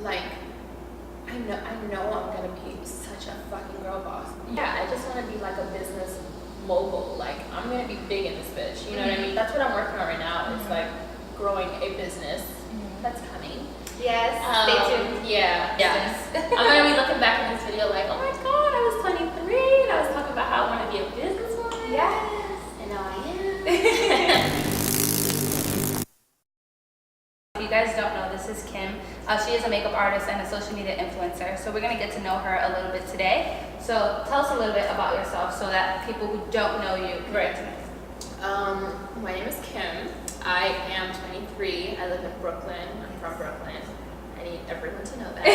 like, I know I'm gonna be such a fucking girl boss. Yeah, I just want to be like a business mogul. Like, I'm gonna be big in this bitch. You know what I mean? That's what I'm working on right now. It's like growing a business that's coming. Yes, stay tuned. Yeah, yes. I'm gonna be looking back at this video like, oh my god, I was 23 and I was talking about how I want to be a businesswoman. Yes. And now I am. If you guys don't know, this is Kim. She is a makeup artist and a social media influencer. So we're gonna get to know her a little bit today. So tell us a little bit about yourself so that people who don't know you can get to know you. My name is Kim. I am 23. I live in Brooklyn. I'm from Brooklyn. I need everyone to know that.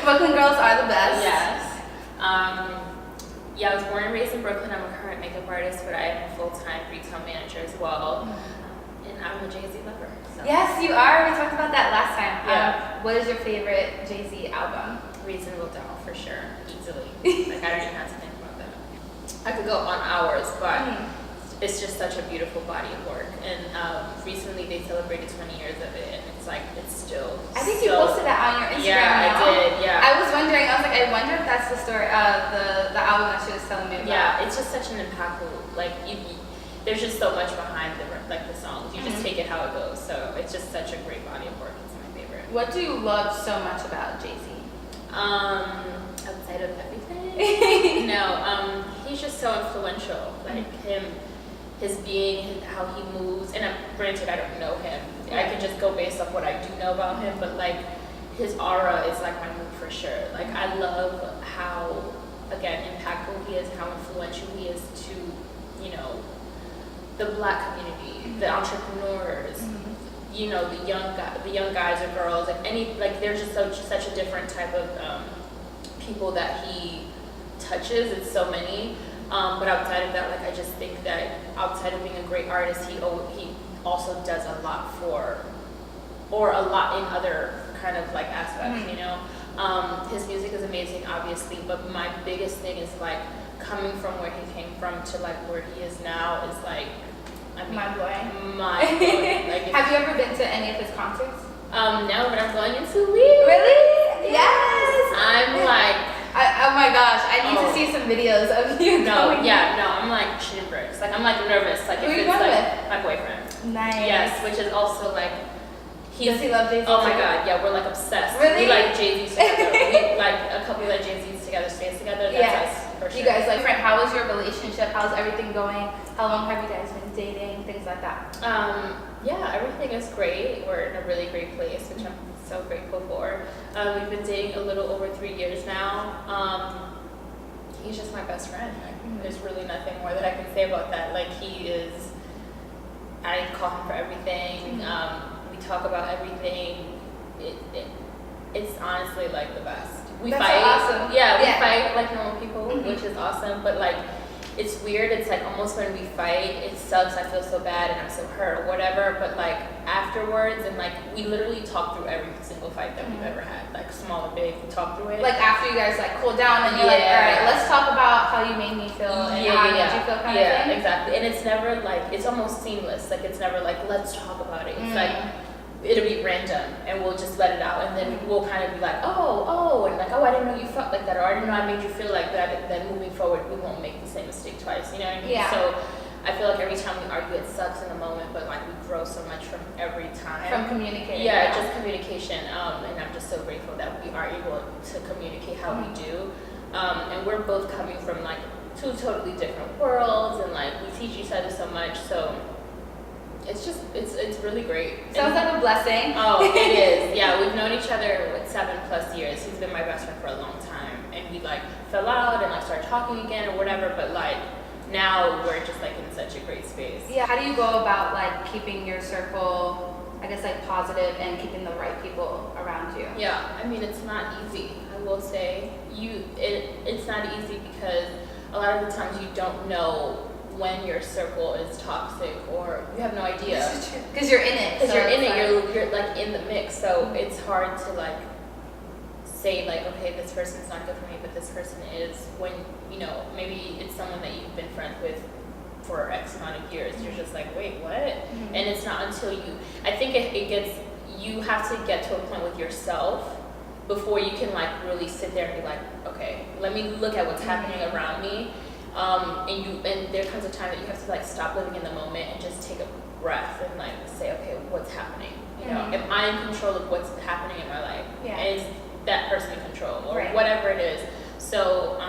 Brooklyn girls are the best. Yes. Yeah, I was born and raised in Brooklyn. I'm a current makeup artist, but I am a full-time retail manager as well. And I'm a Jay-Z lover. So. Yes, you are. We talked about that last time. Yeah. What is your favorite Jay-Z album? Reasonable Doubt, for sure. Easily. Like, I don't even have to think about that. I could go on hours, but it's just such a beautiful body of work. And recently they celebrated 20 years of it, and it's like, it's still I think you posted that on your Instagram. Yeah, now. I did, yeah. I was wondering, I was like, I wonder if that's the story, the album that she was telling me about. Yeah, it's just such an impactful, like, there's just so much behind the songs. You just take it how it goes. So it's just such a great body of work. It's my favorite. What do you love so much about Jay-Z? Outside of everything, he's just so influential. Like his being, how he moves. And granted, I don't know him. I can just go based off what I do know about him. But like his aura is like my mood for sure. Like I love how, again, impactful he is, how influential he is to, the Black community, the entrepreneurs, the young guys or girls, there's just such a different type of people that he touches. It's so many, but outside of that, I just think that outside of being a great artist, he also does a lot in other kind of aspects. His music is amazing, obviously, but my biggest thing is coming from where he came from to where he is now is mind-blowing. Have you ever been to any of his concerts? No, but I'm going in 2 weeks. Really? Yes. I'm oh my gosh, I need to see some videos of you. I'm shitting bricks. I'm nervous. Who are you going with? My boyfriend. Nice. Yes, which is also Does he love Jay-Z? Oh my god, yeah, we're obsessed. Really? We like Jay-Z together. A couple like Jay-Z's together, stays together. That's us, for sure. You guys friend, how was your relationship? How's everything going? How long have you guys been dating? Things like that. Yeah, everything is great. We're in a really great place, which I'm so grateful for. We've been dating a little over 3 years now. He's just my best friend. There's really nothing more that I can say about that. He is, I call him for everything. We talk about everything. It's honestly the best. We That's fight. So awesome. Yeah, we fight like normal people, which is awesome. But it's weird. It's almost when we fight, it sucks. I feel so bad and I'm so hurt or whatever. But afterwards, and we literally talk through every single fight that we've ever had, small or big. We talk through it. After you guys cool down and you're all right, let's talk about how you made me feel and how made you feel kind of thing. Yeah, exactly. And it's never it's almost seamless. It's never let's talk about it. It's it'll be random and we'll just let it out, and then we'll kind of be oh, and I didn't know you felt like that, or I didn't know I made you feel like that, and then moving forward we won't make the same mistake twice, you know what I mean? Yeah. So I feel every time we argue it sucks in the moment, but we grow so much from every time. From communicating. Yeah, just communication, and I'm just so grateful that we are able to communicate how we do, and we're both coming from two totally different worlds, and we teach each other so much, so it's really great. Sounds like a blessing. Oh, it is. Yeah, we've known each other 7+ years. He's been my best friend for a long time, and we fell out and started talking again or whatever. But now we're just in such a great space. Yeah. How do you go about keeping your circle, I guess positive, and keeping the right people around you? Yeah, I mean it's not easy. I will say it's not easy because a lot of the times you don't know when your circle is toxic, or you have no idea. This is true. Because you're in it. Because you're in it, you're in the mix. So it's hard to say okay, this person's not good for me, but this person is, when maybe it's someone that you've been friends with for X amount of years. You're just wait, what? And it's not until I think you have to get to a point with yourself before you can like really sit there and be like, okay, let me look at what's happening around me. And there comes a time that you have to like stop living in the moment and just take a breath and like say, okay, what's happening? You know, am I in control of what's happening in my life? Is that person in control or whatever it is? So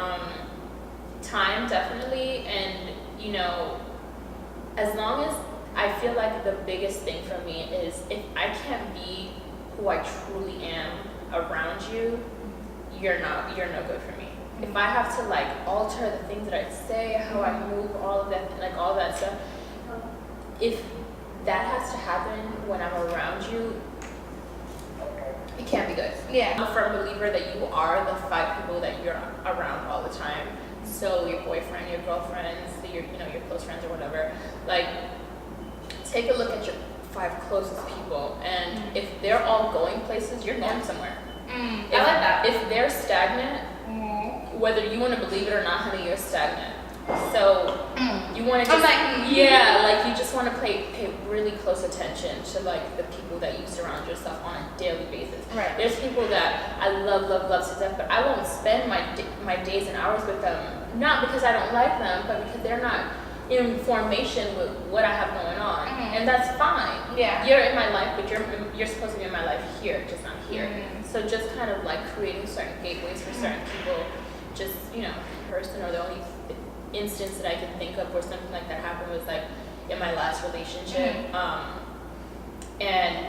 time definitely, and you know, as long as I feel like the biggest thing for me is if I can't be who I truly am around you, you're no good for me. If I have to like alter the things that I say, how I move, all of that, like all that stuff, if that has to happen when I'm around you, it can't be good. I'm a firm believer that you are the 5 people that you're around all the time. So your boyfriend, your girlfriends, your close friends or whatever. Like, take a look at your 5 closest people, and if they're all going places, you're going somewhere. I like that. If they're stagnant, whether you want to believe it or not, honey, you're stagnant. So you want to just, like you just want to pay really close attention to like the people that you surround yourself on a daily basis. There's people that I love to death, but I won't spend my days and hours with them, not because I don't like them, but because they're not in formation with what I have going on, and that's fine. You're in my life, but you're supposed to be in my life here, just not here. So just kind of like creating certain gateways for certain people, just person, or the only instance that I can think of where something like that happened was like in my last relationship, and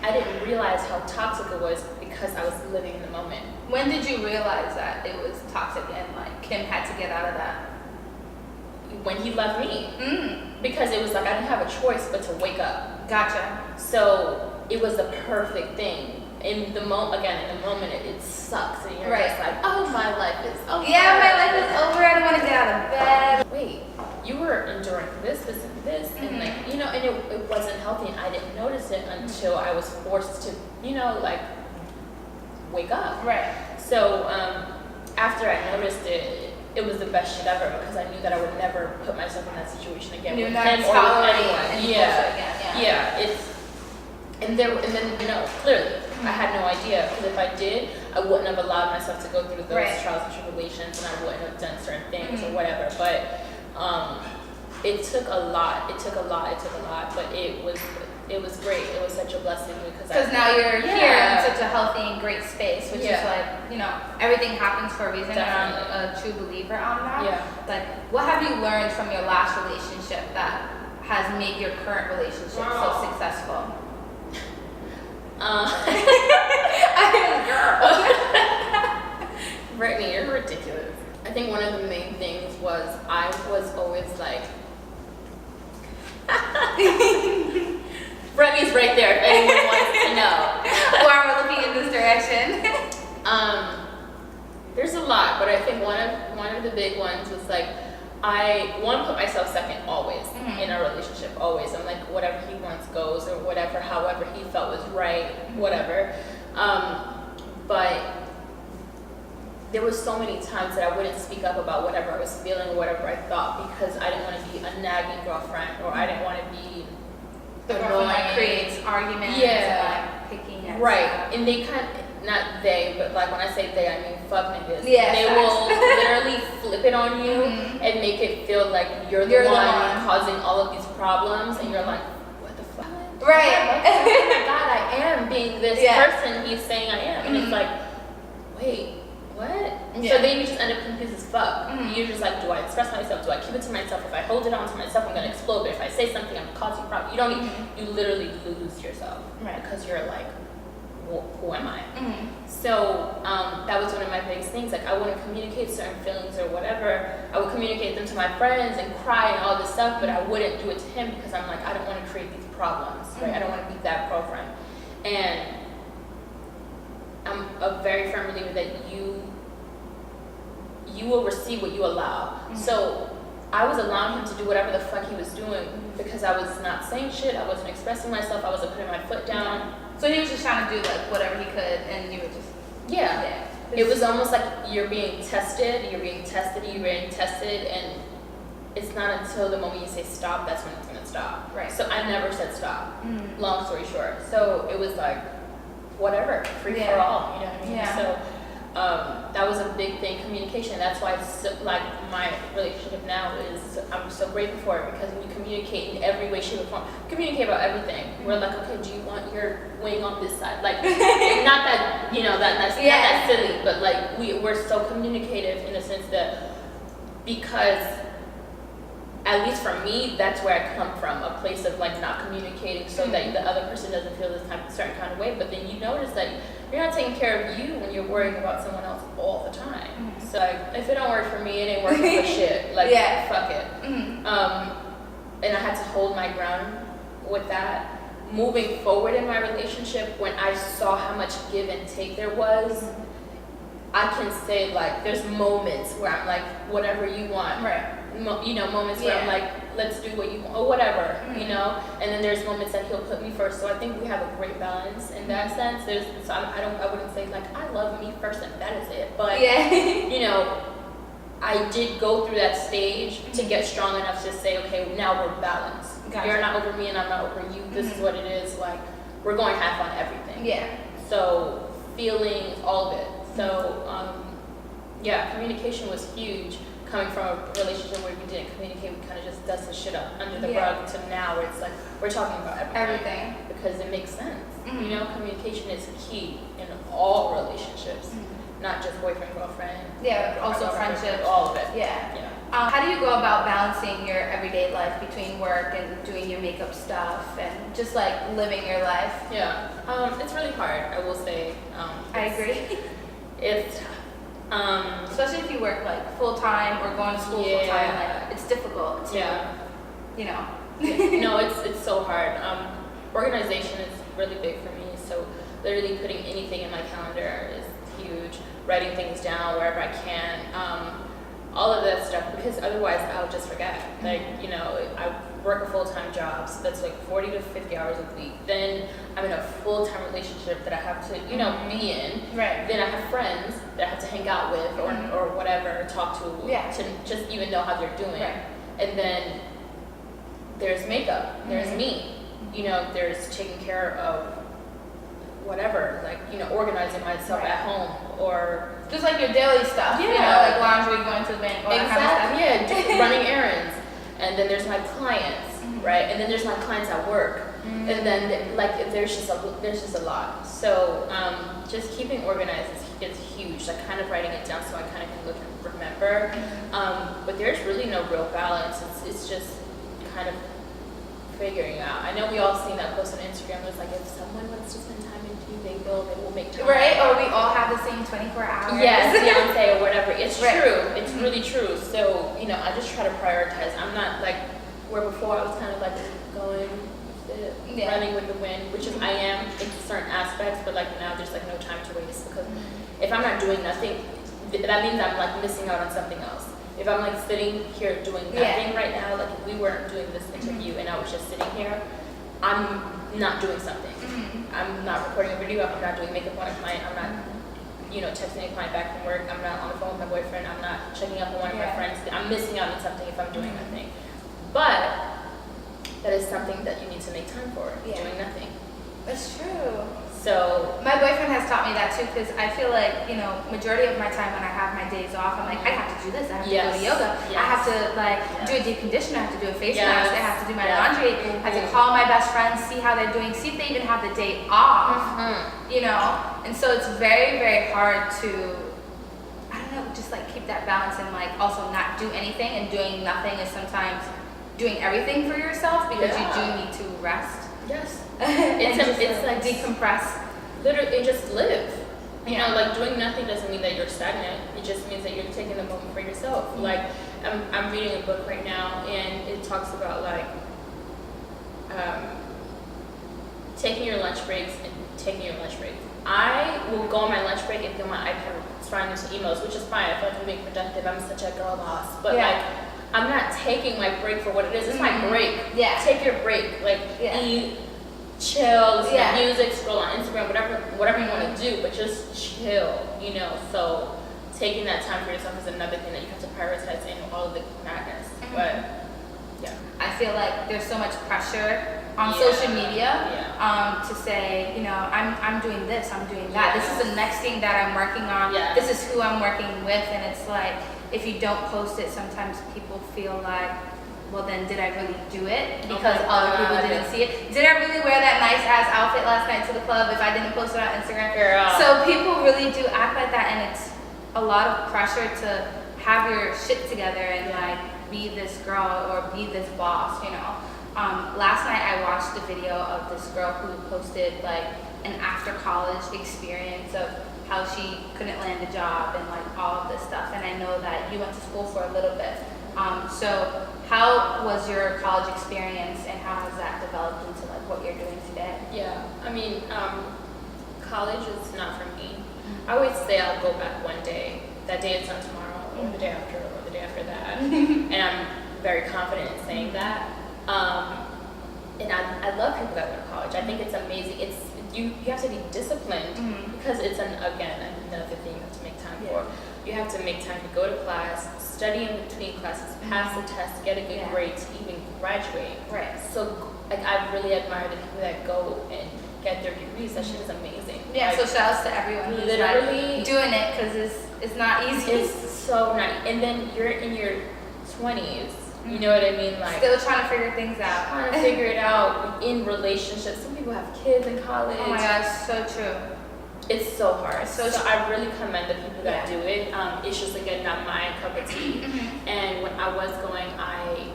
I didn't realize how toxic it was because I was living in the moment. When did you realize that it was toxic and like Kim had to get out of that? When he left me, because it was like I didn't have a choice but to wake up. Gotcha. So it was the perfect thing. In the moment, it sucks, and you're just like, oh, my life is over. My life is over. I don't want to get out of bed. Wait, you were enduring this, and like and it wasn't healthy, and I didn't notice it until I was forced to, like wake up. So after I noticed it, it was the best shit ever, because I knew that I would never put myself in that situation again with him or with anyone. And then clearly I had no idea, because if I did, I wouldn't have allowed myself to go through those trials and tribulations, and I wouldn't have done certain things or whatever. But it took a lot, but it was great. It was such a blessing, because now you're here in such a healthy and great space, which is like, everything happens for a reason. Definitely. And I'm a true believer on that. Like, what have you learned from your last relationship that has made your current relationship so successful? Brittany, you're ridiculous. I think one of the main things was I was always like, Brittany's right there if anyone wants to know. Why we're looking in this direction. There's a lot, but I think one of the big ones was like, I want to put myself second always in a relationship, always. I'm like, whatever he wants goes, or whatever, however he felt was right, whatever. But there was so many times that I wouldn't speak up about whatever I was feeling or whatever I thought, because I didn't want to be a nagging girlfriend, or I didn't want to be the girlfriend that creates arguments and picking at stuff. And they not they, but like when I say they, I mean fuck niggas. Yes, they will literally flip it on you and make it feel like you're the one causing all of these problems, and you're like, what the fuck? Oh my God, I am being this person he's saying I am. And it's like, wait, what? So then you just end up confused as fuck. You're just like, do I express myself? Do I keep it to myself? If I hold it on to myself, I'm gonna explode. But if I say something, I'm causing problems. You don't you literally lose yourself, because you're like, who am I? So that was one of my biggest things. Like, I wouldn't communicate certain feelings or whatever. I would communicate them to my friends and cry and all this stuff, but I wouldn't do it to him, because I'm like, I don't want to create these problems, right? I don't want to be that girlfriend. And I'm a very firm believer that you will receive what you allow. So I was allowing him to do whatever the fuck he was doing, because I was not saying shit. I wasn't expressing myself. I wasn't putting my foot down. So he was just trying to do like whatever he could, and you were just It was almost like you're being tested, and it's not until the moment you say stop that's when it's gonna stop. So I never said stop. Long story short. So it was like, whatever, free for Yeah. all, you know what I mean? Yeah. So that was a big thing, communication. That's why like my relationship now is, I'm so grateful for it, because we communicate in every way, shape, or form. Communicate about everything. We're like, okay, do you want your wing on this side? Like, not that, you know, that's not that silly, but like we're so communicative in the sense that, because at least for me, that's where I come from, a place of like not communicating, so that the other person doesn't feel this certain kind of way. But then you notice that you're not taking care of you when you're worrying about someone else all the time. So like, if it don't work for me, it ain't working for shit. Like, fuck it. And I had to hold my ground with that. Moving forward in my relationship, when I saw how much give and take there was, I can say like, there's moments where I'm like, whatever you want. Right. You know, moments where I'm like, let's do what you want, or whatever, you know. And then there's moments that he'll put me first. So I think we have a great balance in that sense. So I wouldn't say like, I love me first and that is it. But you know, I did go through that stage to get strong enough to say, okay, now we're balanced. Gotcha. You're not over me and I'm not over you. This is what it is. Like, we're going half on everything. Yeah. So feelings, all of it. So communication was huge. Coming from a relationship where we didn't communicate, we kind of just dusted shit up under the rug, to now where it's like, we're talking about everything. Because it makes sense. You know, communication is key in all relationships, not just boyfriend, girlfriend. Yeah, also friendships. All of it. Yeah. How do you go about balancing your everyday life between work and doing your makeup stuff and just like living your life? Yeah, it's really hard, I will say. I agree. It's tough. Especially if you work like full time or going to school full time, like it's difficult to, you know. No, it's so hard. Organization is really big for me. So literally putting anything in my calendar is huge. Writing things down wherever I can. All of that stuff, because otherwise I'll just forget. Like, you know, I work a full-time job, so that's like 40 to 50 hours a week. Then I'm in a full-time relationship that I have to, you know, be in. Right. Then I have friends that I have to hang out with or whatever, talk to just even know how they're doing. Right. And then there's makeup, there's me, you know, there's taking care of whatever, like, you know, organizing myself at home, or just like your daily stuff, you know, like laundry, going to the bank, all that kind of stuff. Running errands. And then there's my clients, right? And then there's my clients at work. And then like there's just a lot. So just keeping organized is huge. Like kind of writing it down so I kind of can look and remember. But there's really no real balance. It's just kind of figuring out. I know we all seen that post on Instagram. It's like, if someone wants to spend time with you, they will make time. Right, or we all have the same 24 hours. Yes, Beyonce or whatever. It's true. It's really true. So, you know, I just try to prioritize. I'm not like, where before I was kind of like going, running with the wind, which is I am in certain aspects, but like now there's like no time to waste, because if I'm not doing nothing, that means I'm like missing out on something else. If I'm like sitting here doing nothing right now, like if we weren't doing this interview and I was just sitting here, I'm not doing something. I'm not recording a video, I'm not doing makeup on a client, I'm not, you know, texting a client back from work, I'm not on the phone with my boyfriend, I'm not checking up on one of my friends. I'm missing out on something if I'm doing nothing. But that is something that you need to make time for, doing nothing. That's true. So my boyfriend has taught me that too, because I feel like, you know, majority of my time when I have my days off, I'm like, I have to do this, I have to go to yoga, I have to like do a deep conditioner, I have to do a face mask, I have to do my laundry, I have to call my best friends, see how they're doing, see if they even have the day off, you know. And so it's very, very hard to, I don't know, just like keep that balance and like also not do anything, and doing nothing is sometimes doing everything for yourself, because you do need to rest. Yes. It's like decompress. Literally, just live. You know, like doing nothing doesn't mean that you're stagnant. It just means that you're taking the moment for yourself. Like I'm reading a book right now, and it talks about like taking your lunch breaks and taking your lunch breaks. I will go on my lunch break and get on my iPad responding to emails, which is fine. I feel like I'm being productive. I'm such a girl boss, but like I'm not taking my break for what it is. It's my break. Yeah. Take your break. Like eat, chill, listen to music, scroll on Instagram, whatever you want to do, but just chill, you know. So taking that time for yourself is another thing that you have to prioritize in all of the madness. But Yeah. I feel like there's so much pressure on Yeah. social media Yeah. to say, you know, I'm doing this, I'm doing that. Yeah. This is the next thing that I'm working on. Yeah. This is who I'm working with, and it's like if you don't post it, sometimes people feel like, well, then did I really do it? Because other people didn't see it. Did I really wear that nice ass outfit last night to the club if I didn't post it on Instagram? Girl. So people really do act like that, and it's a lot of pressure to have your shit together and like be this girl or be this boss, you know. Last night I watched a video of this girl who posted like an after college experience of how she couldn't land a job and like all of this stuff. And I know that you went to school for a little bit. So how was your college experience and how has that developed into like what you're doing today? Yeah, I mean, college is not for me. I always say I'll go back one day. That day it's not tomorrow, or the day after, or the day after that. And I'm very confident in saying that. And I love people that go to college. I think it's amazing. It's you have to be disciplined because it's another thing you have to make time for. You have to make time to go to class, study in between classes, pass the test, get a good grade to even graduate. Right. So like I really admire the people that go and get their degrees. That shit is amazing. Yeah. Like, So shout outs to everyone who's literally like doing it because it's not easy. it's so nice. And then you're in your 20s. You know what I mean? Like Still trying to figure things out. trying to figure it out in relationships. Some people have kids in college. Oh my gosh, so true. It's so hard. So So I really commend the people that Yeah. do it. It's just again not my cup of tea. And when I was going, I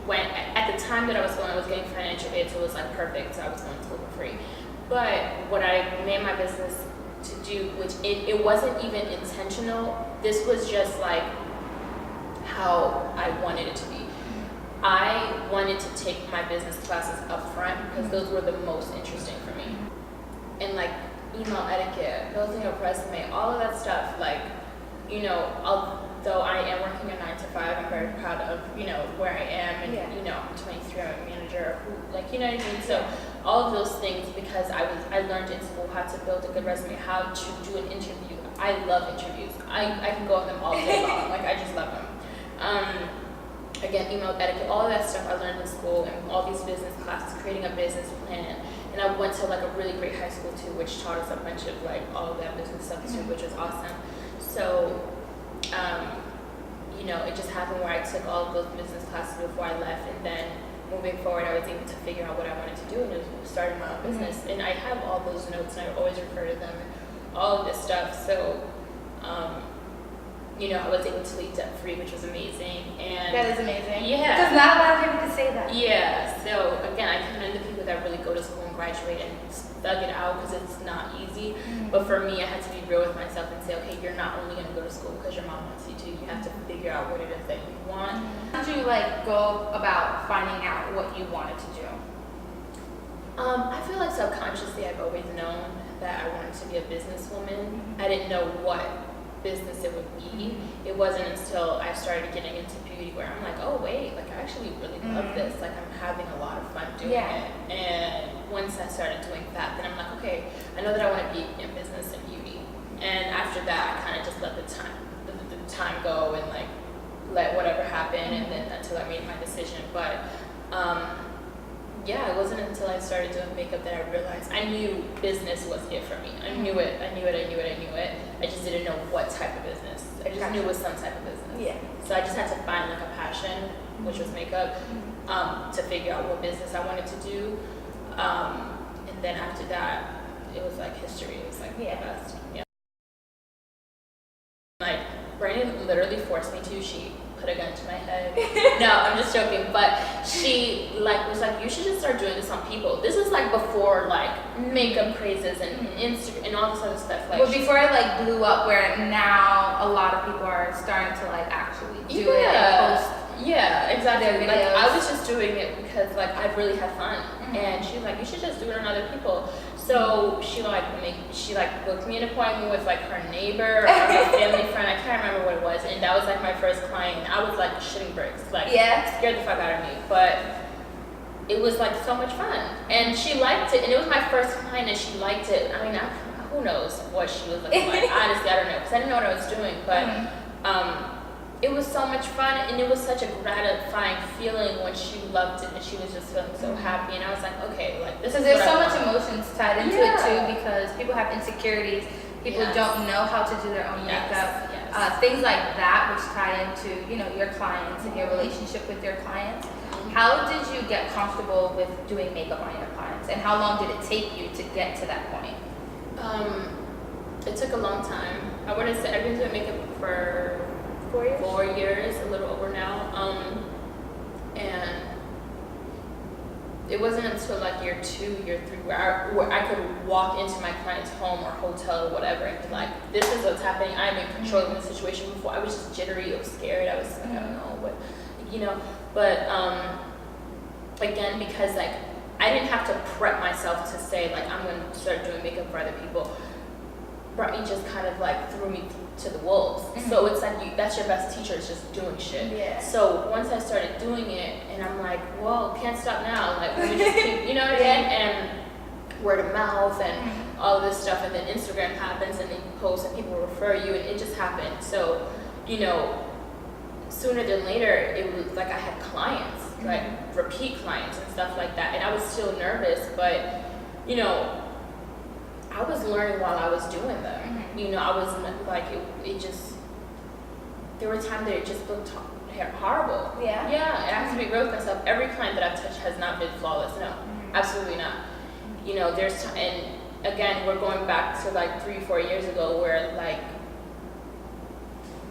went at the time that I was going. I was getting financial aid, so it was like perfect. So I was going to school for free. But what I made my business to do, which it wasn't even intentional. This was just like how I wanted it to be. I wanted to take my business classes up front because those were the most interesting for me. And like email etiquette, building a resume, all of that stuff, like, you know, although I am working a 9 to 5, I'm very proud of, you know, where I am and, you know, I'm 23, I'm a manager, like, you know what I mean? So all of those things, because I learned in school how to build a good resume, how to do an interview. I love interviews. I can go on them all day long. Like, I just love them. Again, email etiquette, all of that stuff I learned in school and all these business classes, creating a business plan. And I went to like a really great high school too, which taught us a bunch of like all of that business stuff too, which was awesome. So, you know, it just happened where I took all of those business classes before I left, and then moving forward, I was able to figure out what I wanted to do, and it was starting my own business. And I have all those notes, and I always refer to them, and all of this stuff. So, you know, I was able to leave debt free, which was amazing. And That is amazing. Yeah. Because not a lot of people can say that. yeah, so again, I commend the people that really go to school and graduate and thug it out because it's not easy. But for me, I had to be real with myself and say, okay, you're not only going to go to school because your mom wants you to. You have to figure out what it is that you want. How did you like go about finding out what you wanted to do? I feel like subconsciously I've always known that I wanted to be a businesswoman. I didn't know what business it would be. It wasn't until I started getting into beauty where I'm like, oh wait, like I actually really love this. Like I'm having a lot of fun doing it. And once I started doing that, then I'm like, okay, I know that I want to be in business and beauty. And after that, I kind of just let the time go and like let whatever happen, and then until I made my decision. But yeah, it wasn't until I started doing makeup that I realized I knew business was it for me. I knew it. I just didn't know what type of business. I just knew it was some type of business. Yeah. So I just had to find like a passion, which was makeup, to figure out what business I wanted to do. And then after that, it was like history. It was like the best. Yeah. Like Brandon literally forced me to. She put a gun to my head. No, I'm just joking. But she like was like, you should just start doing this on people. This is like before like makeup crazes and Instagram and all this other stuff. Like, well, before it like blew up, where now a lot of people are starting to like actually do it and post. Yeah, exactly. Like videos. I was just doing it because like I really had fun, and she was like, you should just do it on other people. So she booked me an appointment with like her neighbor or her family friend. I can't remember what it was, and that was like my first client. I was like shitting bricks, like scared the fuck out of me, but it was like so much fun, and she liked it, and it was my first client, and she liked it. I mean, who knows what she was looking like? Honestly, I don't know, because I didn't know what I was doing, but it was so much fun, and it was such a gratifying feeling when she loved it and she was just feeling so happy. And I was like, okay, like this is there's what so I much want. emotions tied into it too, because people have insecurities, people don't know how to do their own makeup, things like that, which tie into, you know, your clients and your relationship with your clients. How did you get comfortable with doing makeup on your clients, and how long did it take you to get to that point? It took a long time. I would have said I've been doing makeup for 4 years? 4 years, a little over now. And it wasn't until like year 2, year 3 where I could walk into my client's home or hotel or whatever and be like, this is what's happening. I'm in control of the situation. Before I was just jittery, I was scared. I was like, I don't know what, you know. But again, because like I didn't have to prep myself to say like I'm gonna start doing makeup for other people. Brittany just kind of like threw me to the wolves. So it's like that's your best teacher, is just doing shit. Yeah. So once I started doing it, and I'm like, whoa, can't stop now. Like let me just keep, you know what I mean? And word of mouth and all of this stuff, and then Instagram happens, and then you post, and people refer you, and it just happened. So, you know, sooner than later, it was like I had clients, like repeat clients and stuff like that, and I was still nervous, but you know, I was learning while I was doing them. You know, I was like, it just, there were times that it just looked horrible. Yeah, I have to be real with myself. Every client that I've touched has not been flawless. No, absolutely not. You know, there's, and again, we're going back to like 3-4 years ago where like,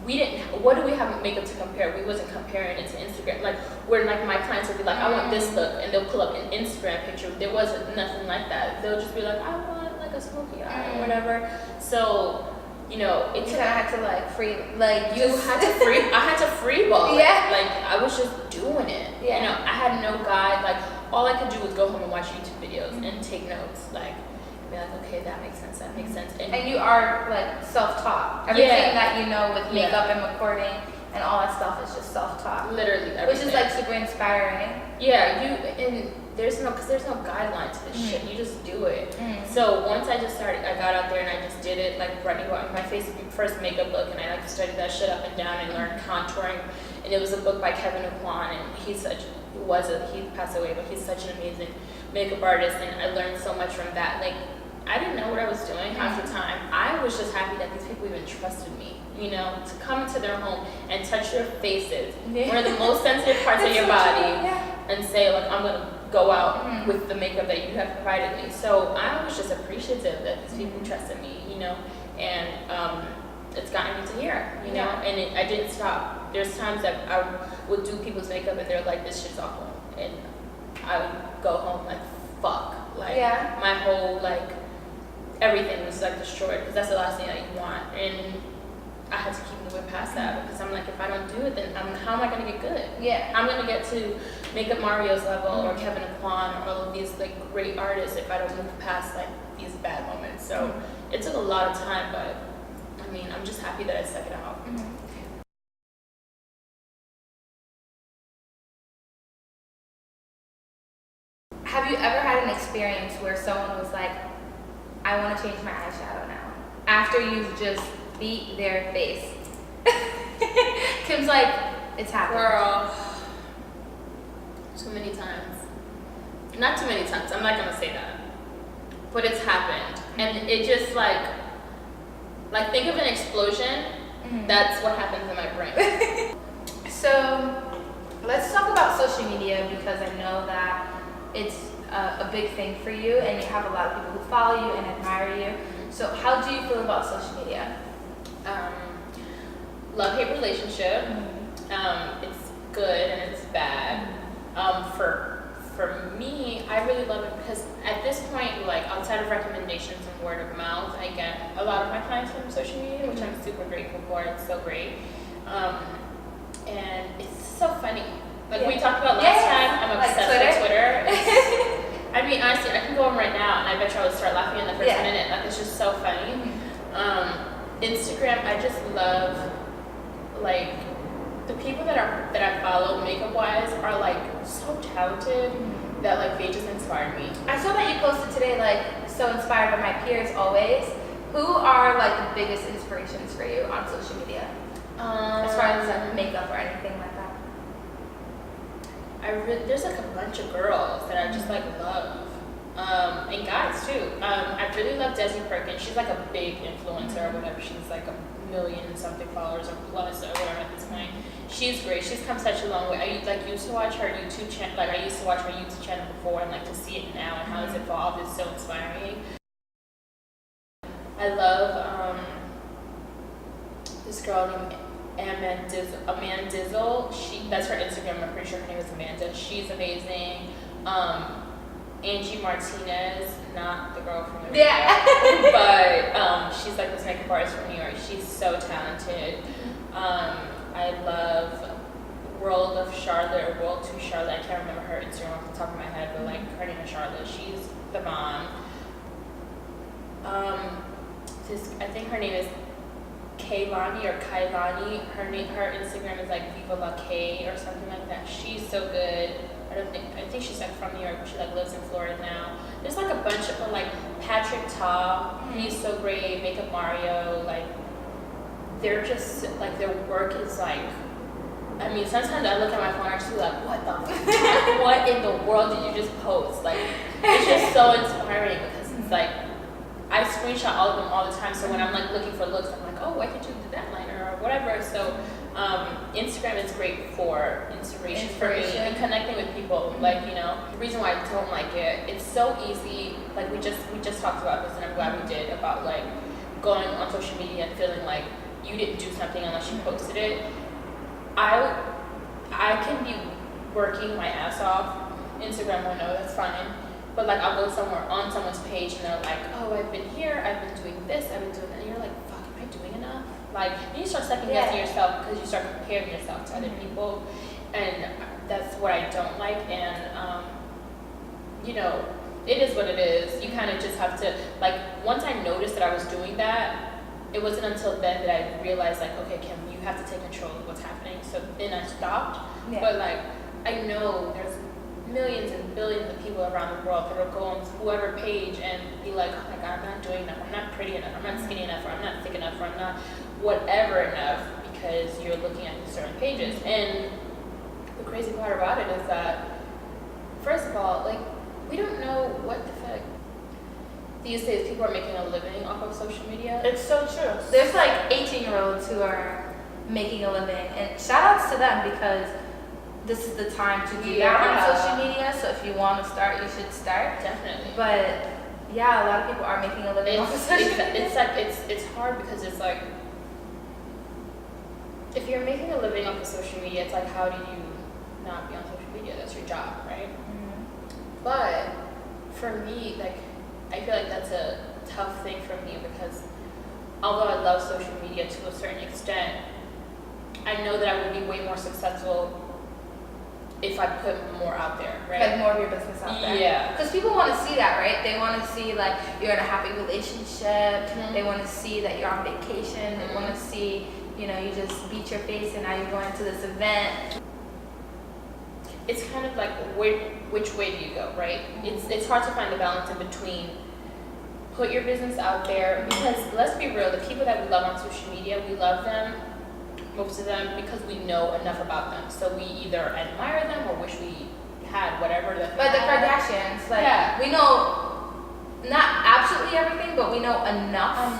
we didn't, what do we have makeup to compare? We wasn't comparing it to Instagram. Like, where like my clients would be like, I want this look, and they'll pull up an Instagram picture. There wasn't nothing like that. They'll just be like, I want a smoky eye or whatever. So, you know, it you kind of had to like free, like you had to free. I had to free ball. Yeah. Like I was just doing it. Yeah. You know, I had no guide. Like all I could do was go home and watch YouTube videos and take notes. Like be like, okay, that makes sense. That makes sense. And you are like self-taught. Everything that you know with makeup and recording and all that stuff is just self-taught. Literally everything. Which is like super inspiring. Yeah, there's no guideline to this shit. You just do it. So once I just started, I got out there and I just did it. Like Brittany bought my first makeup book, and I like studied that shit up and down and learned contouring. And it was a book by Kevin Kwan, and he passed away, but he's such an amazing makeup artist, and I learned so much from that. Like I didn't know what I was doing half the time. I was just happy that these people even trusted me, you know, to come into their home and touch their faces, one of the most sensitive parts of your body, and say like, I'm gonna go out with the makeup that you have provided me. So I was just appreciative that these people trusted me, you know, and it's gotten me to here, you know, and I didn't stop. There's times that I would do people's makeup and they're like, this shit's awful, and I would go home like, fuck, like my whole like everything was like destroyed, because that's the last thing that you want. And I had to keep moving past that, because I'm like, if I don't do it, then how am I going to get good? I'm going to get to Makeup Mario's level or Kevin Kwan or all of these like great artists if I don't move past like these bad moments. So it took a lot of time, but I mean, I'm just happy that I stuck it out. Have you ever had an experience where someone was like, I want to change my eyeshadow now, after you've just beat their face? Kim's like, it's happened. Girl, too many times. Not too many times, I'm not gonna say that, but it's happened. And it just like think of an explosion. That's what happens in my brain. So let's talk about social media, because I know that it's a big thing for you, and you have a lot of people who follow you and admire you. So how do you feel about social media? Love-hate relationship. It's good and it's bad. For me, I really love it because at this point, like outside of recommendations and word of mouth, I get a lot of my clients from social media, which I'm super grateful for. It's so great. And it's so funny. Like we talked about last time, I'm obsessed with Twitter. I mean, honestly, I can go on right now and I bet you I would start laughing in the first minute. Like, it's just so funny. Instagram, I just love, like, the people that I follow makeup wise are like so talented that like they just inspire me. I saw that you posted today, like, so inspired by my peers always. Who are like the biggest inspirations for you on social media? As far as like makeup or anything like that. There's like a bunch of girls that I just like love, and guys too. I really love Desi Perkins. She's like a big influencer or whatever. She's like 1,000,000 and something followers or plus or whatever at this point. She's great. She's come such a long way. I used to watch her YouTube channel. Like I used to watch her YouTube channel before, and like to see it now and how it's evolved is so inspiring. I love this girl named Amanda Dizzle. That's her Instagram. I'm pretty sure her name is Amanda. She's amazing. Angie Martinez, not the girl from New York. Yeah. But she's like this makeup artist from New York. She's so talented. I love World to Charlotte. I can't remember her Instagram off the top of my head, but like her name is Charlotte. She's the bomb. I think her name is Kaylani or Kailani. Her Instagram is like Viva La K or something like that. She's so good. I think she's like from New York, but she like lives in Florida now. There's like a bunch of them, like Patrick Ta. He's so great. Makeup Mario. Like they're just like their work is like. I mean, sometimes I look at my phone and I just be like, what the fuck? What in the world did you just post? Like it's just so inspiring because it's like. I screenshot all of them all the time, so when I'm like looking for looks, I'm like, oh, why can't you do that liner or whatever? So Instagram is great for inspiration for me and connecting with people. Like, you know, the reason why I don't like it, it's so easy. Like we just talked about this, and I'm glad we did, about like going on social media and feeling like you didn't do something unless you posted it. I can be working my ass off. Instagram will know, that's fine. But like I'll go somewhere on someone's page and they're like, oh, I've been here, I've been doing this, I've been doing that. And you're like, fuck, am I doing enough? Like, you start second guessing yourself because you start comparing yourself to other people. And that's what I don't like. And, you know, it is what it is. You kind of just have to, like, once I noticed that I was doing that, it wasn't until then that I realized, like, okay, Kim, you have to take control of what's happening. So then I stopped. Yeah. But, like, I know there's millions and billions of people around the world that will go on whoever page and be like, oh my god, I'm not doing enough, I'm not pretty enough, I'm not skinny enough, or I'm not thick enough, or I'm not whatever enough, because you're looking at certain pages. And the crazy part about it is that, first of all, like, we don't know what the fuck. These days, people are making a living off of social media. It's so true. There's like 18-year-olds who are making a living, and shout outs to them because this is the time to do that on social media. So if you want to start, you should start. Definitely. But yeah, a lot of people are making a living off of social media. It's like it's hard because it's like if you're making a living off of social media, it's like how do you not be on social media? That's your job, right? Mm-hmm. But for me, like I feel like that's a tough thing for me because although I love social media to a certain extent, I know that I would be way more successful if I put more out there, right? Like more of your business out there. Yeah. Because people want to see that, right? They want to see like you're in a happy relationship. Mm-hmm. They want to see that you're on vacation. Mm-hmm. They want to see, you know, you just beat your face and now you're going to this event. It's kind of like which way do you go, right? It's hard to find the balance in between put your business out there, because let's be real, the people that we love on social media, we love them, most of them, because we know enough about them. So we either admire them or wish we had whatever that they But the had. Kardashians, like, we know not absolutely everything, but we know enough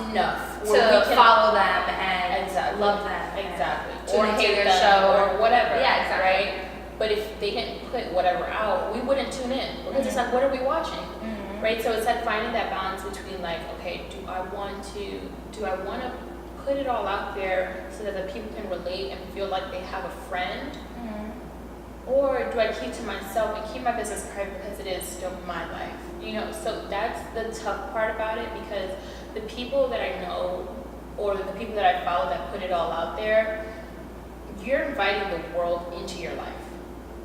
to follow them and love them. Exactly. Or hate their show or whatever. Yeah, exactly. Right? But if they didn't put whatever out, we wouldn't tune in. Because it's like, what are we watching? Mm-hmm. Right? So it's like finding that balance between like, okay, do I want to put it all out there so that the people can relate and feel like they have a friend? Mm-hmm. Or do I keep to myself and keep my business private because it is still my life? You know, so that's the tough part about it, because the people that I know or the people that I follow that put it all out there, you're inviting the world into your life.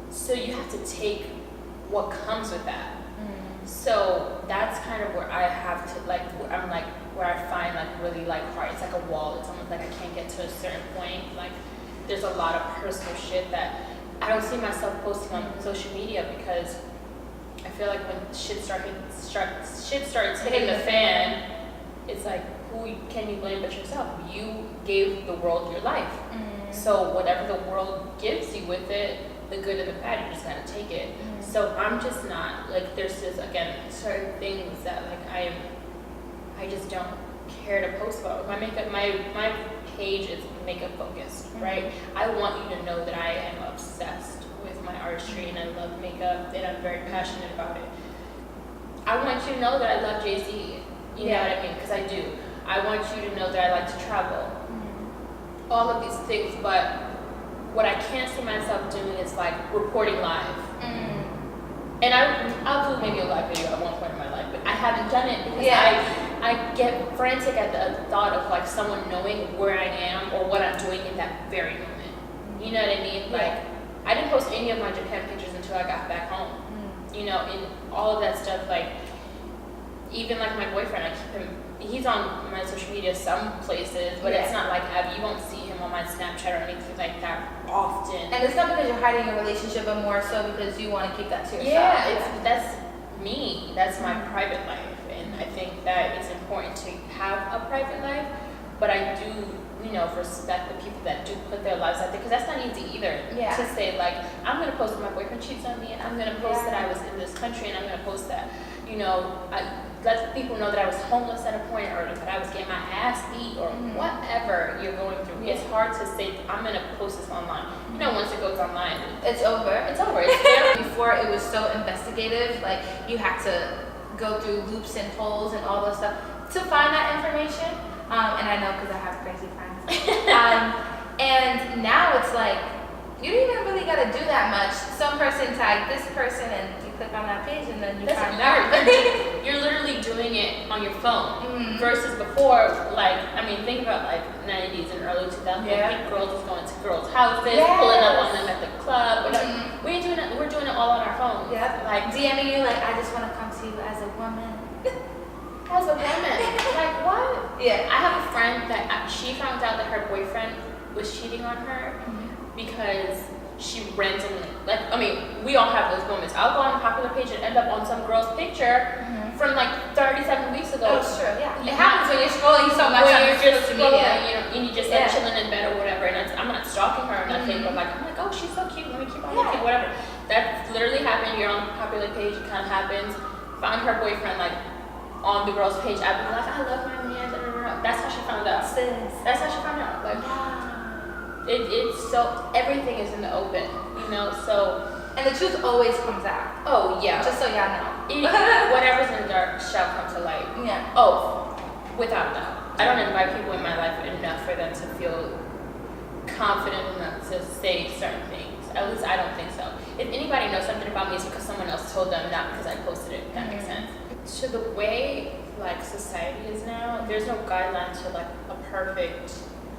So you have to take what comes with that. Mm. So that's kind of where I have to where I find like really like hard. It's like a wall. It's almost like I can't get to a certain point. Like there's a lot of personal shit that I don't see myself posting on social media, because I feel like when shit starts hitting the fan, it's like, who can you blame but yourself? You gave the world your life. So whatever the world gives you with it, the good and the bad, you just gotta take it. So I'm just not, like, there's just, again, certain things that, like, I just don't care to post about. My makeup, my page is makeup focused, right? I want you to know that I am obsessed with my artistry and I love makeup and I'm very passionate about it. I want you to know that I love Jay-Z, you know what I mean? Because I do. I want you to know that I like to travel. All of these things, but what I can't see myself doing is like reporting live. And I'll do maybe a live video at one point in my life, but I haven't done it because I get frantic at the thought of like someone knowing where I am or what I'm doing in that very moment. You know what I mean? Like, I didn't post any of my Japan pictures until I got back home. You know, and all of that stuff, like, even like my boyfriend, I keep him, he's on my social media some places, but it's not like, you won't see him on my Snapchat or anything like that often. And it's not because you're hiding your relationship, but more so because you want to keep that to yourself. Yeah, that's me. That's my private life. And I think that it's important to have a private life, but I do, you know, respect the people that do put their lives out there, because that's not easy either. To say, like, I'm going to post that my boyfriend cheats on me, and I'm going to post that I was in this country, and I'm going to post that, you know, I let people know that I was homeless at a point, or that I was getting my ass beat, or whatever you're going through. It's hard to say, I'm going to post this online. You know, once it goes online, it's over. It's over. It's there. Before, it was so investigative. Like, you had to go through loops and holes and all those stuff to find that information. And I know because I have crazy friends. And now it's like, you don't even really got to do that much. Some person tagged this person and you click on that page and then you find out. You're literally doing it on your phone versus before, like, I mean, think about like 90s and early 2000s. Like, girls was going to girls' houses, pulling up on them at the club. We ain't doing it. We're doing it all on our phones. Like DMing you, like, I just want to come to you as a woman. As a woman, like, what? I have a friend that she found out that her boyfriend was cheating on her because she randomly, like, I mean, we all have those moments. I'll go on a popular page and end up on some girl's picture from like 37 weeks ago. Oh, sure, It happens when you're scrolling so much when on you're just social media. You know, and you just like chilling in bed or whatever. And I'm not stalking her or nothing, but like, I'm like, oh, she's so cute. Let me keep on looking, whatever. That literally happened. You're on a popular page. It kind of happens. Found her boyfriend like on the girl's page. I'd be like, I love my man. Da, da, da. That's how she found out. That's how she found out. Like, it's so, everything is in the open, you know, so. And the truth always comes out. Oh, yeah. Just so y'all know. Whatever's in the dark shall come to light. Oh, without a doubt. I don't invite people in my life enough for them to feel confident enough to say certain things. At least I don't think so. If anybody knows something about me, it's because someone else told them, not because I posted it, if that makes sense. So the way, like, society is now, there's no guideline to, like, a perfect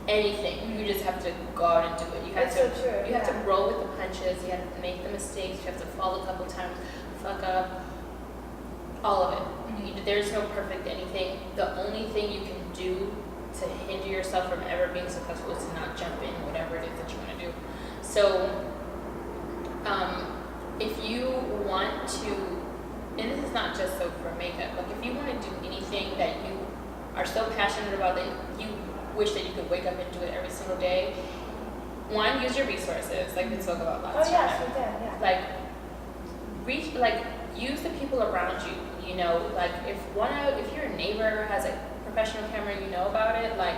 anything. You just have to go out and do it. You have you have to roll with the punches. You have to make the mistakes. You have to fall a couple times, fuck up, all of it. There's no perfect anything. The only thing you can do to hinder yourself from ever being successful is to not jump in whatever it is that you want to do. So if you want to, and this is not just so for makeup, like if you want to do anything that you are so passionate about that you wish that you could wake up and do it every single day, one, use your resources, like we spoke about last time. Like, use the people around you, you know, like if your neighbor has a professional camera and you know about it, like,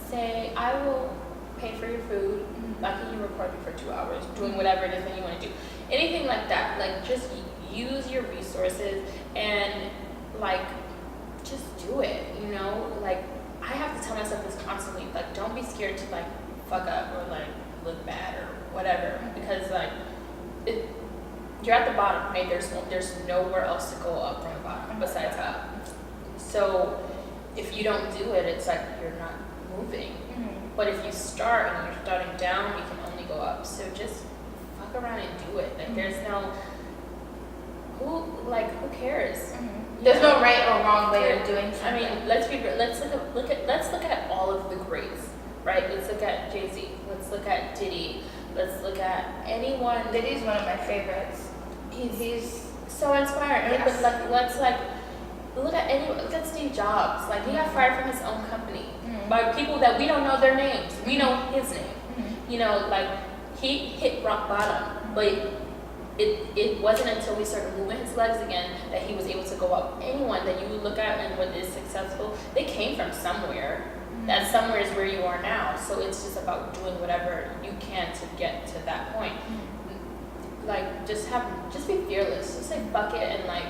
say, I will pay for your food, can you record me for 2 hours, doing whatever it is that you want to do. Anything like that, like, just use your resources and, like, just do it, you know, like, I have to tell myself this constantly, like, don't be scared to, like, fuck up or, like, look bad or whatever, because, like, you're at the bottom, right? There's nowhere else to go up from the bottom besides up. So if you don't do it, it's like you're not moving. But if you start and you're starting down, you can only go up. So just fuck around and do it. Like, there's no, who cares? There's no right or wrong way of doing something. I mean, let's look at all of the greats, right? Let's look at Jay-Z. Let's look at Diddy. Let's look at anyone. Diddy's one of my favorites. He's so inspiring. Yes. But let's look at Steve Jobs. Like, he got fired from his own company by people that we don't know their names. We know his name. You know, like, he hit rock bottom, but it wasn't until we started moving his legs again that he was able to go up. Anyone that you look at and what is successful, they came from somewhere. That somewhere is where you are now. So it's just about doing whatever you can to get to that point. Like, just be fearless. Just say fuck it, and like,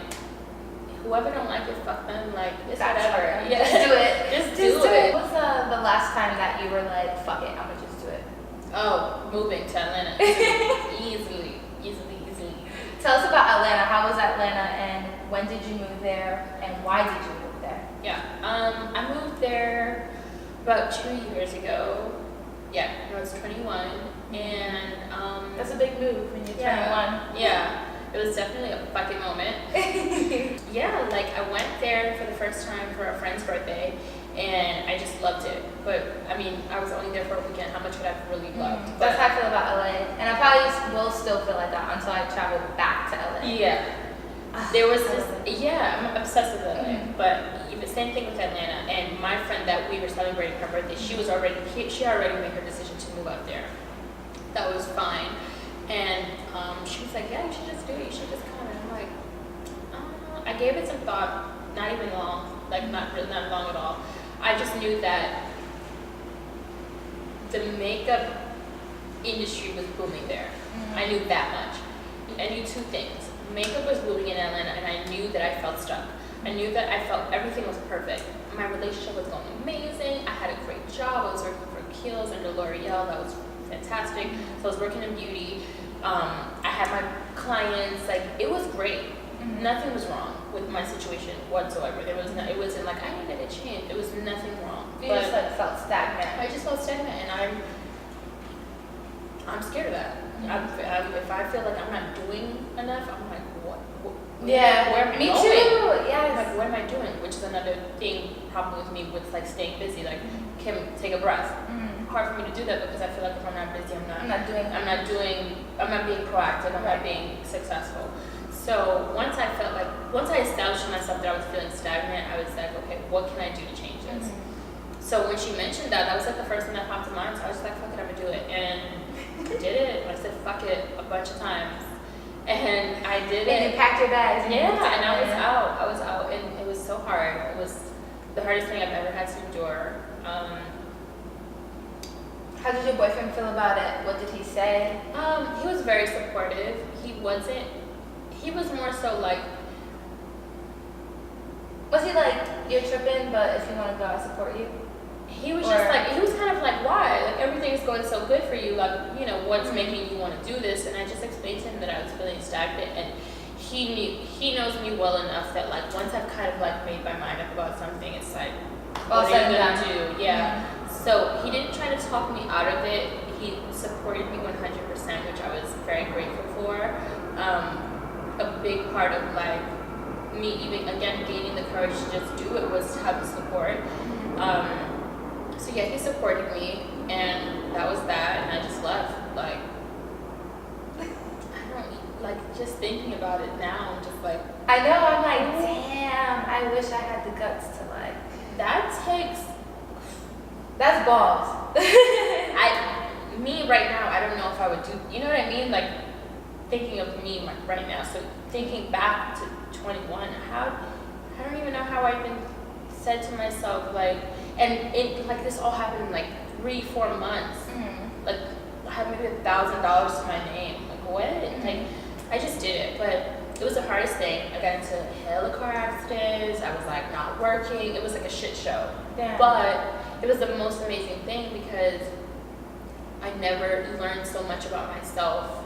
whoever don't like it, fuck them. Like, it's whatever. Yeah. Just do it. Just do it. What was the last time that you were like, fuck it, I'm gonna just do it? Oh, moving to Atlanta. Easily. Tell us about Atlanta. How was Atlanta, and when did you move there, and why did you move there? Yeah, I moved there about 2 years ago. Yeah, when I was 21, and that's a big move when you're 21. Yeah, it was definitely a fucking moment. Yeah, like, I went there for the first time for a friend's birthday, and I just loved it. But I mean, I was only there for a weekend. How much would I have really loved? That's how I feel about LA, and I probably will still feel like that until I travel back to LA. Yeah, there was this. Yeah, I'm obsessed with LA, but even same thing with Atlanta. And my friend that we were celebrating her birthday, she already made her decision to move out there. That was fine, and she was like, "Yeah, you should just do it. You should just come." And I'm like, I gave it some thought, not even long, like not long at all. I just knew that the makeup industry was booming there. I knew that much. I knew two things. Makeup was booming in Atlanta, and I knew that I felt stuck. I knew that I felt everything was perfect. My relationship was going amazing. I had a great job. I was working for Kiehl's under L'Oreal. That was fantastic. So I was working in beauty. I had my clients. Like, it was great. Nothing was wrong with my situation whatsoever. It wasn't like I needed a change. It was nothing wrong. You just like felt stagnant. I just felt stagnant, and I'm scared of that. If I feel like I'm not doing enough, I'm like, what? Yeah, where am I me going? too. Yes. I'm like, what am I doing? Which is another problem with me with like staying busy. Like, Kim, take a breath. Hard for me to do that because I feel like if I'm not busy, I'm not being proactive. I'm not being successful. So once I established myself that I was feeling stagnant, I was like, okay, what can I do to change this? So when she mentioned that was like the first thing that popped in mind. So I was just like, fuck it, I'm gonna do it. And I did it. I said, fuck it, a bunch of times. And I did it. And you packed your bags. Yeah, and I was out, and it was so hard. It was the hardest thing I've ever had to endure. How did your boyfriend feel about it? What did he say? He was very supportive. He was more so like, was he like, you're tripping, but if you want to go, I support you? He was kind of like, why? Like, everything is going so good for you. Like, you know, what's making you want to do this? And I just explained to him that I was feeling stagnant, and he knows me well enough that like once I've kind of like made my mind up about something, it's like, what are you gonna do? Yeah. So he didn't try to talk me out of it. He supported me 100%, which I was very grateful for. A big part of like me even again gaining the courage to just do it was to have the support. So yeah, he supported me, and that was that, and I just left. Like, I don't like just thinking about it now. I'm just like, I know. I'm like, damn. I wish I had the guts to like. That's balls. Me right now, I don't know if I would do. You know what I mean? Like, thinking of me right now. So thinking back to 21, I don't even know how I even said to myself like. And it like this all happened in like 3-4 months. Like, I had maybe $1,000 to my name. Like, what? Like, I just did it, but it was the hardest thing. I got into hella car accidents. I was like not working. It was like a shit show. Damn. But it was the most amazing thing because I never learned so much about myself,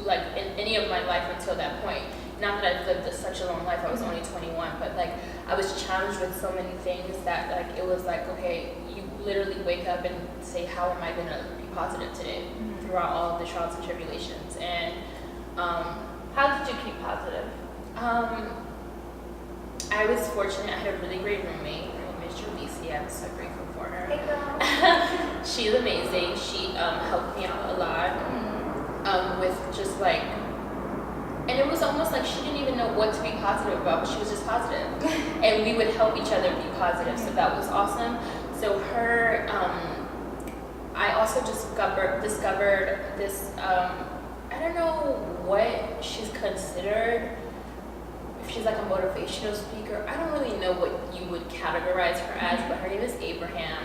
like in any of my life until that point. Not that I've lived such a long life, I was only 21, but like I was challenged with so many things that like it was like, okay, you literally wake up and say, how am I gonna be positive today throughout all of the trials and tribulations? And how did you keep positive? I was fortunate. I had a really great roommate. Her name is Julissa. I'm so grateful for her. Hey girl. She's amazing. She helped me out a lot with just like, and And it was almost like she didn't even know what to be positive about, but she was just positive. And we would help each other be positive, so that was awesome. So her, I also discovered this, I don't know what she's considered, if she's like a motivational speaker. I don't really know what you would categorize her as, but her name is Abraham.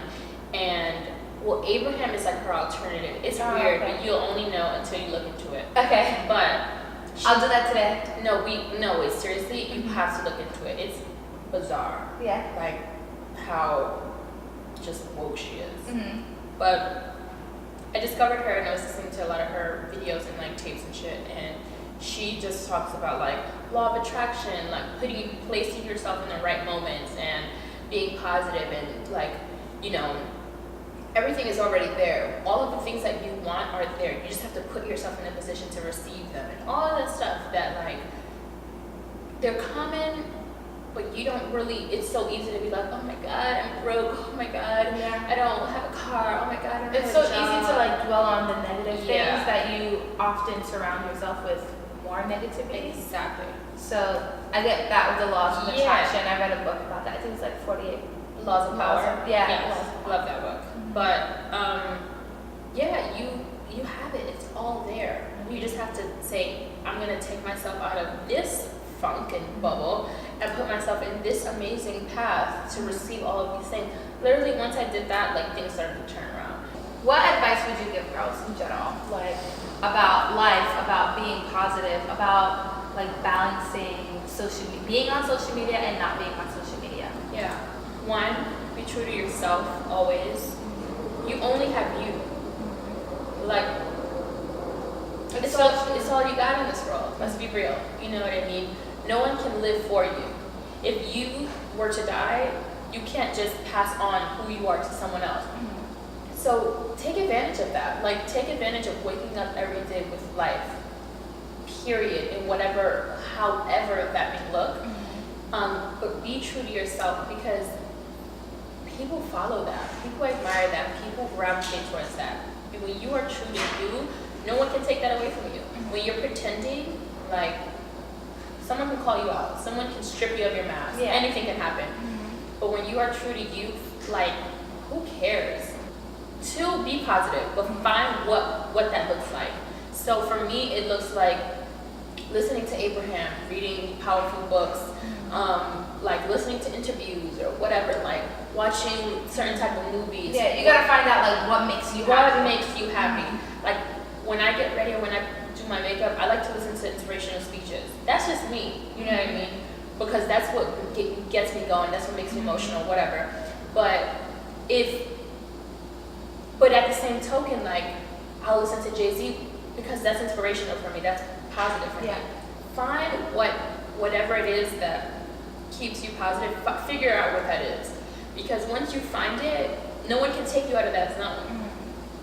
And well, Abraham is like her alternative. It's weird, okay. but you'll only know until you look into it. Okay. But I'll do that today. no, it's seriously, you have to look into it. It's bizarre. Yeah. Like how just woke she is. Mm-hmm. But I discovered her and I was listening to a lot of her videos and like tapes and shit, and she just talks about like law of attraction, like placing yourself in the right moments and being positive, and like, you know, everything is already there. All of the things that you want are there. You just have to put yourself in a position to receive them, and all of that stuff that like they're common, but you don't really, it's so easy to be like, oh my god, I'm broke, oh my god, Yeah. I don't have a car, oh my god, I don't It's have so a job. easy to like dwell on the negative things Yeah. that you often surround yourself with more negativity. Exactly. So I get that with the laws of Yeah. attraction. I read a book about that. I think it's like 48 Laws of Power. Yeah. Yes, love that book. But yeah, you have it. It's all there. You just have to say, I'm gonna take myself out of this funk and bubble and put myself in this amazing path to receive all of these things. Literally, once I did that, like things started to turn around. What advice would you give girls in general, like about life, about being positive, about like balancing being on social media and not being on social media? Yeah. One, be true to yourself always. You only have you. Like, it's all you got in this world. Let's be real. You know what I mean? No one can live for you. If you were to die, you can't just pass on who you are to someone else. So take advantage of that. Like, take advantage of waking up every day with life, period, in whatever, however that may look. But be true to yourself, because people follow that. People admire that. People gravitate towards that. When you are true to you, no one can take that away from you. When you're pretending, like, someone can call you out. Someone can strip you of your mask. Yeah. Anything can happen. But when you are true to you, like, who cares? To be positive, but find what that looks like. So for me, it looks like listening to Abraham, reading powerful books, like listening to interviews or whatever, like watching certain type of movies. Yeah, you gotta find out like what makes you happy. Like when I get ready or when I do my makeup, I like to listen to inspirational speeches. That's just me, you know what I mean? Because that's what gets me going. That's what makes me emotional, whatever. But at the same token, like I'll listen to Jay-Z because that's inspirational for me. That's positive for me. Find whatever it is that keeps you positive. Figure out what that is, because once you find it, no one can take you out of that zone.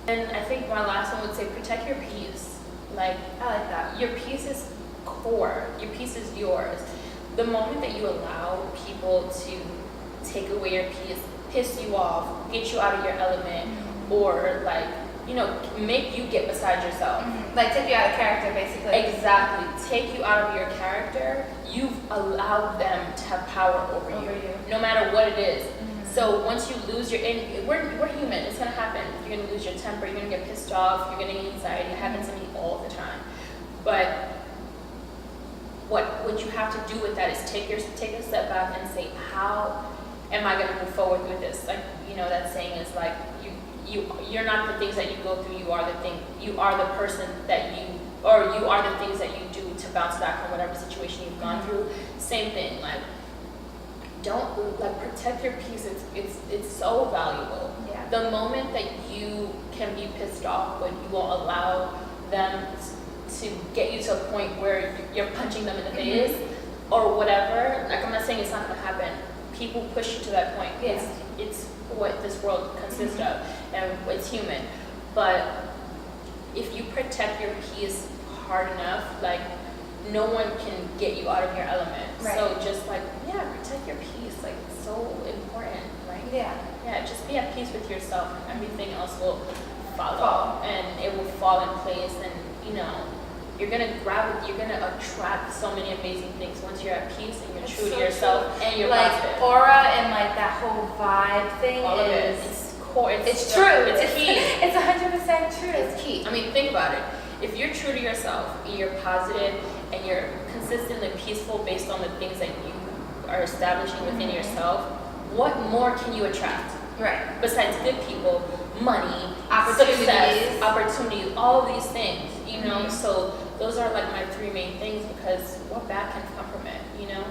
And I think my last one would say protect your peace. Like, I like that. your peace is core. Your peace is yours. The moment that you allow people to take away your peace, piss you off, get you out of your element, or like, you know, make you get beside yourself. Like take you out of character, basically. Exactly. Take you out of your character. You've allowed them to have power over you, no matter what it is. So once you lose and we're human. It's gonna happen. You're gonna lose your temper. You're gonna get pissed off. You're gonna get anxiety. It happens to me all the time. But what you have to do with that is take a step back and say, how am I gonna move forward with this? Like, you know, that saying is like, you're not the things that you go through, you are the person that you are the things that you do to bounce back from whatever situation you've gone through. Same thing, like, don't, like, protect your peace. It's so valuable. Yeah. The moment that you can be pissed off, but you won't allow them to get you to a point where you're punching them in the face or whatever, like, I'm not saying it's not gonna happen. People push you to that point. Yeah. It's what this world consists of, and it's human. But if you protect your peace hard enough, like, no one can get you out of your element. Right. So just like, protect your peace. Like, it's so important, right? Yeah. Just be at peace with yourself, and everything else will follow, and it will fall in place, and, you know, you're gonna attract so many amazing things once you're at peace and you're It's true to so yourself true. and you're like positive. aura and like that whole vibe thing All of it. is It's core. it's true. It's key. It's 100% true. It's key. I mean, think about it. If you're true to yourself and you're positive and you're consistently peaceful based on the things that you are establishing within yourself, what more can you attract? Right. Besides good people, money, Opportunities. success, opportunities, all of these things, you know? So those are like my three main things, because what bad can come from it, you know?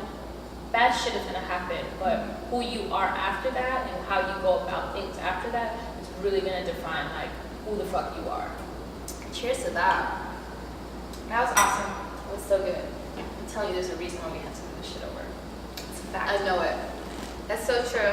Bad shit is gonna happen, but who you are after that and how you go about things after that is really gonna define like who the fuck you are. Cheers to that. That was awesome. It was so good. I'm telling you, there's a reason why we had to do this shit over. It's a fact. I know it. That's so true.